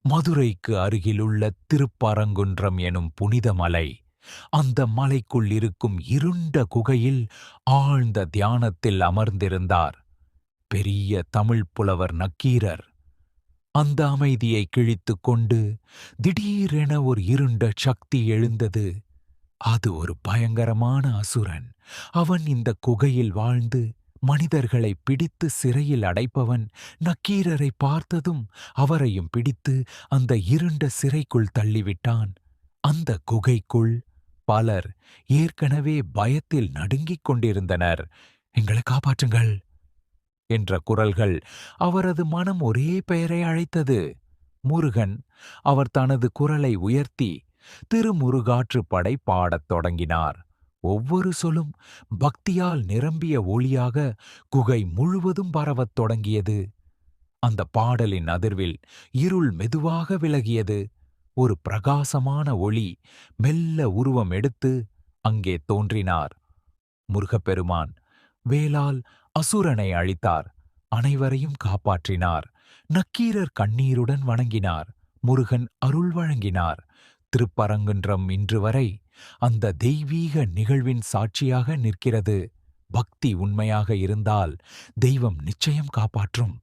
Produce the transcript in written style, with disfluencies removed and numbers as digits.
மதுரைக்கு அருகிலுள்ள திருப்பரங்குன்றம் எனும் புனித மலை. அந்த மலைக்குள் இருக்கும் இருண்ட குகையில் ஆழ்ந்த தியானத்தில் அமர்ந்திருந்தார் பெரிய தமிழ் புலவர் நக்கீரர். அந்த அமைதியை கிழித்துக் கொண்டு திடீரென ஒரு இருண்ட சக்தி எழுந்தது. அது ஒரு பயங்கரமான அசுரன். அவன் இந்த குகையில் வாழ்ந்து மனிதர்களை பிடித்து சிறையில் அடைப்பவன். நக்கீரரை பார்த்ததும் அவரையும் பிடித்து அந்த இருண்ட சிறைக்குள் தள்ளிவிட்டான். அந்த குகைக்குள் பலர் ஏற்கனவே பயத்தில் நடுங்கிக் கொண்டிருந்தனர். "எங்களை காப்பாற்றுங்கள்" என்ற குரல்கள். அவரது மனம் ஒரே பெயரை அழைத்தது, முருகன். அவர் தனது குரலை உயர்த்தி திருமுருகாற்றுப்படை பாடத் தொடங்கினார். ஒவ்வொரு சொல்லும் பக்தியால் நிரம்பிய ஒளியாக குகை முழுவதும் பரவத் தொடங்கியது. அந்த பாடலின் அதிர்வில் இருள் மெதுவாக விலகியது. ஒரு பிரகாசமான ஒளி மெல்ல உருவம் எடுத்து அங்கே தோன்றினார். முருகப்பெருமான் வேலால் அசுரனை அழித்தார். அனைவரையும் காப்பாற்றினார். நக்கீரர் கண்ணீருடன் வணங்கினார். முருகன் அருள் வழங்கினார். திருப்பரங்குன்றம் இன்று வரை அந்த தெய்வீக நிகழ்வின் சாட்சியாக நிற்கிறது. பக்தி உண்மையாக இருந்தால் தெய்வம் நிச்சயம் காப்பாற்றும்.